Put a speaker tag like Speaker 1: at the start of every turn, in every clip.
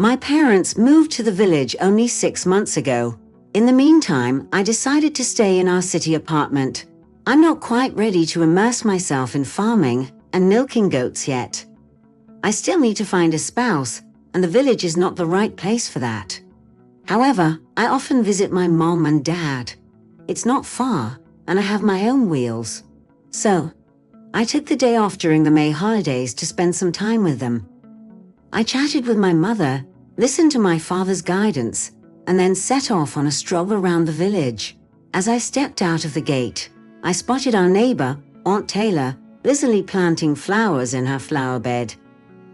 Speaker 1: My parents moved to the village only 6 months ago. In the meantime, I decided to stay in our city apartment. I'm not quite ready to immerse myself in farming and milking goats yet. I still need to find a spouse, and the village is not the right place for that. However, I often visit my mom and dad. It's not far, and I have my own wheels. So, I took the day off during the May holidays to spend some time with them. I chatted with my mother, listened to my father's guidance, and then set off on a stroll around the village. As I stepped out of the gate, I spotted our neighbor, Aunt Taylor, busily planting flowers in her flower bed.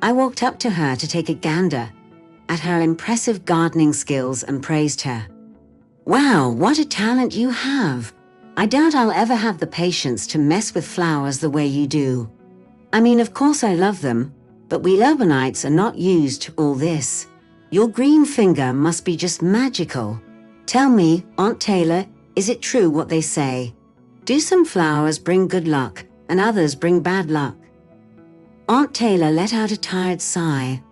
Speaker 1: I walked up to her to take a gander at her impressive gardening skills and praised her. "Wow, what a talent you have! I doubt I'll ever have the patience to mess with flowers the way you do. I mean, of course I love them, but we urbanites are not used to all this. Your green finger must be just magical. Tell me, Aunt Taylor, is it true what they say? Do some flowers bring good luck and others bring bad luck?" Aunt Taylor let out a tired sigh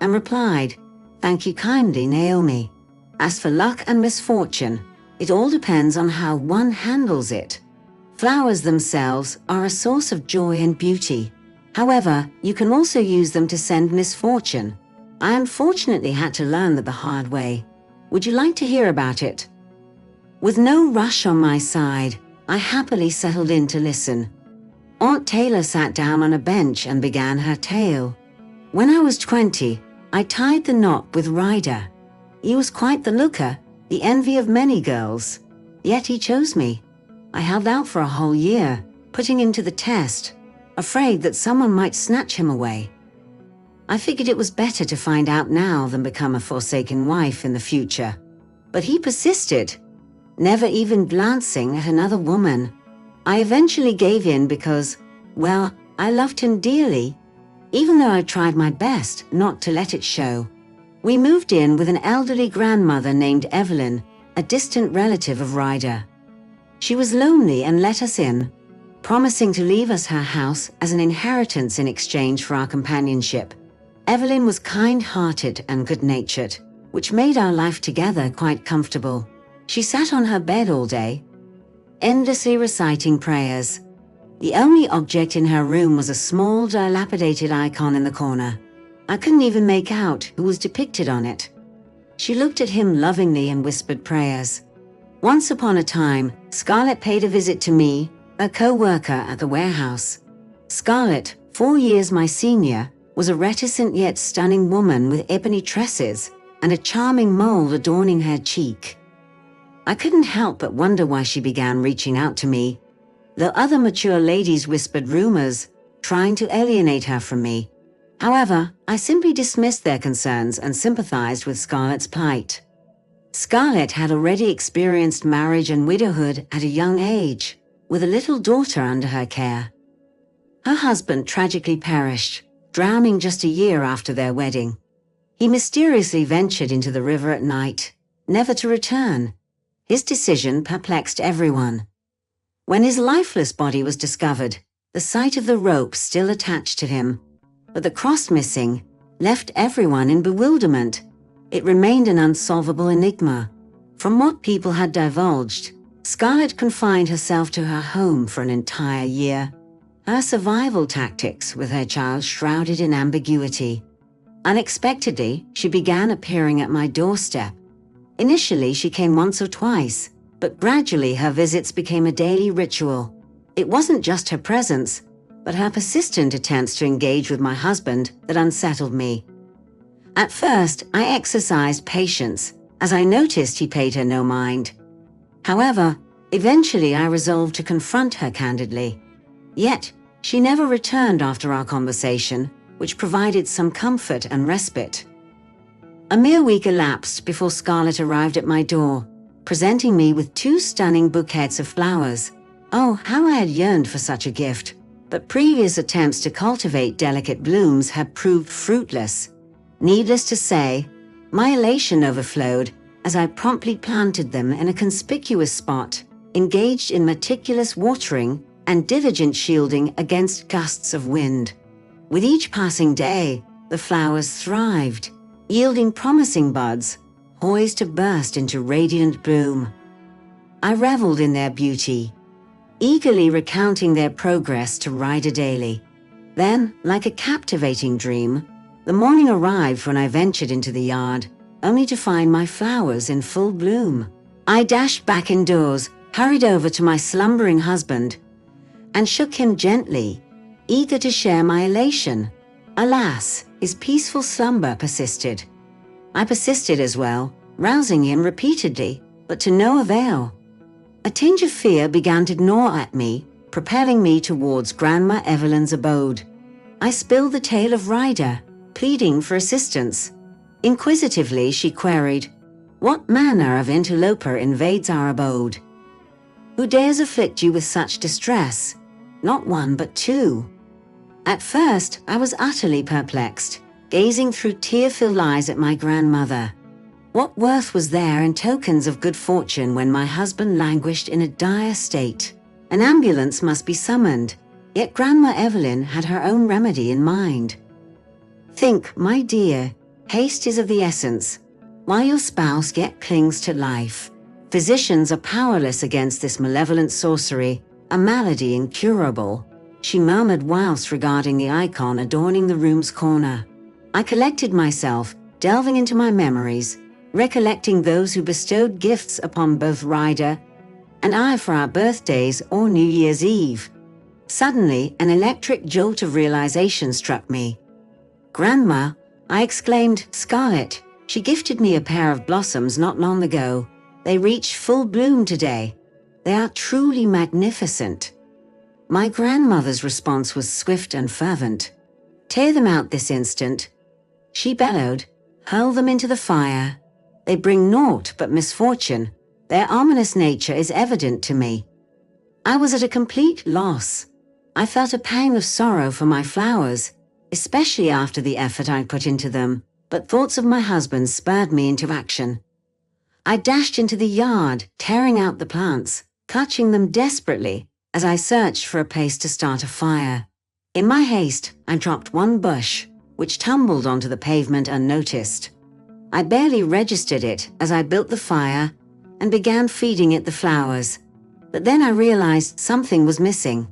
Speaker 1: and replied, "Thank you kindly, Naomi. As for luck and misfortune, it all depends on how one handles it. Flowers themselves are a source of joy and beauty. However, you can also use them to send misfortune. I unfortunately had to learn that the hard way. Would you like to hear about it?" With no rush on my side, I happily settled in to listen. Aunt Taylor sat down on a bench and began her tale. "When I was 20, I tied the knot with Ryder. He was quite the looker, the envy of many girls. Yet he chose me. I held out for a whole year, putting him to the test, afraid that someone might snatch him away. I figured it was better to find out now than become a forsaken wife in the future. But he persisted, never even glancing at another woman. I eventually gave in because, well, I loved him dearly, even though I tried my best not to let it show. We moved in with an elderly grandmother named Evelyn, a distant relative of Ryder. She was lonely and let us in, promising to leave us her house as an inheritance in exchange for our companionship. Evelyn was kind-hearted and good-natured, which made our life together quite comfortable. She sat on her bed all day, endlessly reciting prayers. The only object in her room was a small, dilapidated icon in the corner. I couldn't even make out who was depicted on it. She looked at him lovingly and whispered prayers. Once upon a time, Scarlett paid a visit to me, a co-worker at the warehouse. Scarlett, 4 years my senior, was a reticent yet stunning woman with ebony tresses and a charming mole adorning her cheek. I couldn't help but wonder why she began reaching out to me, though other mature ladies whispered rumors, trying to alienate her from me. However, I simply dismissed their concerns and sympathized with Scarlett's plight. Scarlett had already experienced marriage and widowhood at a young age, with a little daughter under her care. Her husband tragically perished, drowning just a year after their wedding. He mysteriously ventured into the river at night, never to return. His decision perplexed everyone. When his lifeless body was discovered, the sight of the rope still attached to him, but the cross missing, left everyone in bewilderment. It remained an unsolvable enigma. From what people had divulged, Scarlett confined herself to her home for an entire year. Her survival tactics with her child shrouded in ambiguity. Unexpectedly, she began appearing at my doorstep. Initially, she came once or twice, but gradually her visits became a daily ritual. It wasn't just her presence, but her persistent attempts to engage with my husband that unsettled me. At first, I exercised patience, as I noticed he paid her no mind. However, eventually I resolved to confront her candidly. Yet, she never returned after our conversation, which provided some comfort and respite. A mere week elapsed before Scarlett arrived at my door, presenting me with 2 stunning bouquets of flowers. Oh, how I had yearned for such a gift, but previous attempts to cultivate delicate blooms had proved fruitless. Needless to say, my elation overflowed as I promptly planted them in a conspicuous spot, engaged in meticulous watering and diligent shielding against gusts of wind. With each passing day, the flowers thrived, yielding promising buds, poised to burst into radiant bloom. I reveled in their beauty, eagerly recounting their progress to Ryder daily. Then, like a captivating dream, the morning arrived when I ventured into the yard, only to find my flowers in full bloom. I dashed back indoors, hurried over to my slumbering husband, and shook him gently, eager to share my elation. Alas, his peaceful slumber persisted. I persisted as well, rousing him repeatedly, but to no avail. A tinge of fear began to gnaw at me, propelling me towards Grandma Evelyn's abode. I spilled the tale of Ryder, pleading for assistance. Inquisitively, she queried, "What manner of interloper invades our abode? Who dares afflict you with such distress? Not one, but two." At first, I was utterly perplexed, gazing through tear-filled eyes at my grandmother. What worth was there in tokens of good fortune when my husband languished in a dire state? An ambulance must be summoned, yet Grandma Evelyn had her own remedy in mind. "Think, my dear, haste is of the essence, while your spouse yet clings to life. Physicians are powerless against this malevolent sorcery, a malady incurable," she murmured whilst regarding the icon adorning the room's corner. I collected myself, delving into my memories, recollecting those who bestowed gifts upon both Ryder and I for our birthdays or New Year's Eve. Suddenly, an electric jolt of realization struck me. "Grandma," I exclaimed, "Scarlet, she gifted me a pair of blossoms not long ago. They reach full bloom today. They are truly magnificent." My grandmother's response was swift and fervent. "Tear them out this instant," she bellowed. "Hurl them into the fire. They bring naught but misfortune. Their ominous nature is evident to me." I was at a complete loss. I felt a pang of sorrow for my flowers, especially after the effort I put into them, but thoughts of my husband spurred me into action. I dashed into the yard, tearing out the plants, clutching them desperately as I searched for a place to start a fire. In my haste, I dropped one bush, which tumbled onto the pavement unnoticed. I barely registered it as I built the fire and began feeding it the flowers, but then I realized something was missing.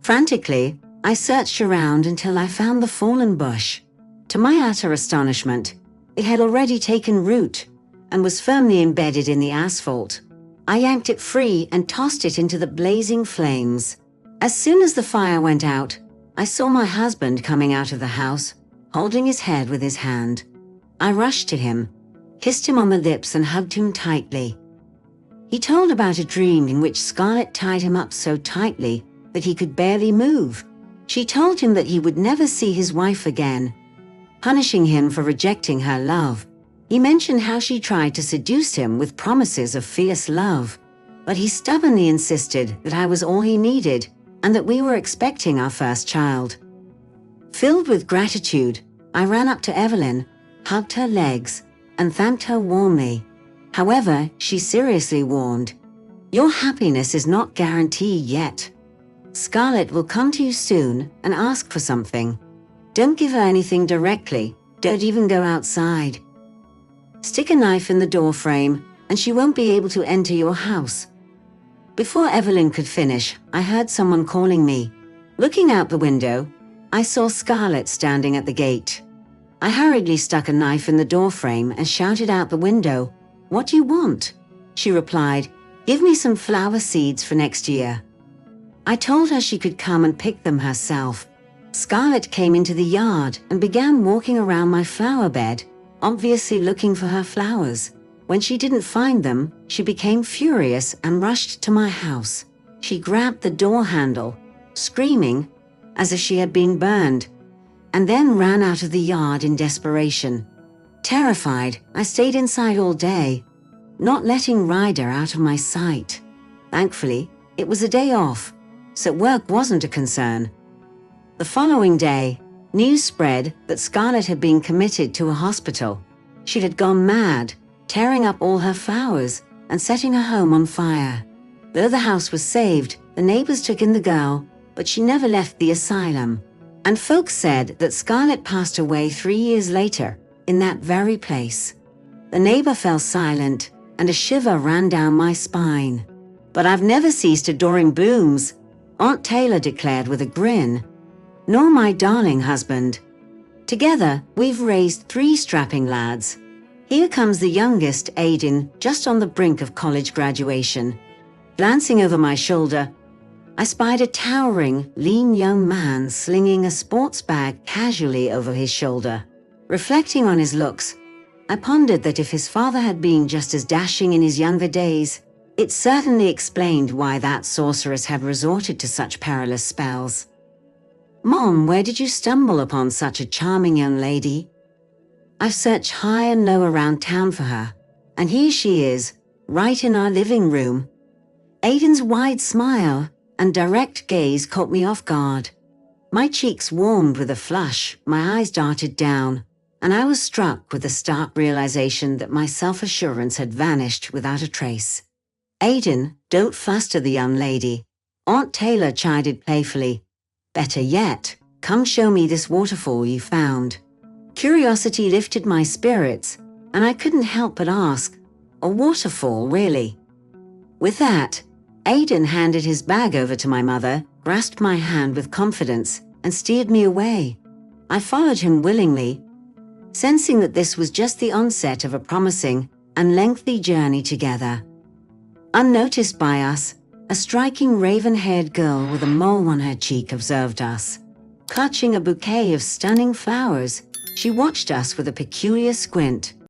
Speaker 1: Frantically, I searched around until I found the fallen bush. To my utter astonishment, it had already taken root and was firmly embedded in the asphalt. I yanked it free and tossed it into the blazing flames. As soon as the fire went out, I saw my husband coming out of the house, holding his head with his hand. I rushed to him, kissed him on the lips and hugged him tightly. He told about a dream in which Scarlet tied him up so tightly that he could barely move. She told him that he would never see his wife again, punishing him for rejecting her love. He mentioned how she tried to seduce him with promises of fierce love, but he stubbornly insisted that I was all he needed and that we were expecting our first child. Filled with gratitude, I ran up to Evelyn, hugged her legs, and thanked her warmly. However, she seriously warned, "Your happiness is not guaranteed yet. Scarlet will come to you soon and ask for something. Don't give her anything directly, don't even go outside. Stick a knife in the door frame and she won't be able to enter your house." Before Evelyn could finish, I heard someone calling me. Looking out the window, I saw Scarlet standing at the gate. I hurriedly stuck a knife in the doorframe and shouted out the window, "What do you want?" She replied, "Give me some flower seeds for next year." I told her she could come and pick them herself. Scarlet came into the yard and began walking around my flower bed, obviously looking for her flowers. When she didn't find them, she became furious and rushed to my house. She grabbed the door handle, screaming as if she had been burned, and then ran out of the yard in desperation. Terrified, I stayed inside all day, not letting Ryder out of my sight. Thankfully, it was a day off, so work wasn't a concern. The following day, news spread that Scarlet had been committed to a hospital. She had gone mad, tearing up all her flowers and setting her home on fire. Though the house was saved, the neighbors took in the girl, but she never left the asylum. And folks said that Scarlet passed away 3 years later, in that very place. The neighbor fell silent, and a shiver ran down my spine. "But I've never ceased adoring blooms," Aunt Taylor declared with a grin. "Nor my darling husband. Together, we've raised 3 strapping lads. Here comes the youngest, Aiden, just on the brink of college graduation. Glancing over my shoulder, I spied a towering, lean young man slinging a sports bag casually over his shoulder. Reflecting on his looks, I pondered that if his father had been just as dashing in his younger days, it certainly explained why that sorceress had resorted to such perilous spells. "Mom, where did you stumble upon such a charming young lady?" I've searched high and low around town for her, and here she is, right in our living room. Aiden's wide smile and direct gaze caught me off guard. My cheeks warmed with a flush, my eyes darted down, and I was struck with the stark realization that my self-assurance had vanished without a trace. "Aiden, don't fluster the young lady," Aunt Taylor chided playfully. "Better yet, come show me this waterfall you found." Curiosity lifted my spirits, and I couldn't help but ask, "A waterfall, really?" With that, Aiden handed his bag over to my mother, grasped my hand with confidence, and steered me away. I followed him willingly, sensing that this was just the onset of a promising and lengthy journey together. Unnoticed by us, a striking raven-haired girl with a mole on her cheek observed us. Clutching a bouquet of stunning flowers, she watched us with a peculiar squint.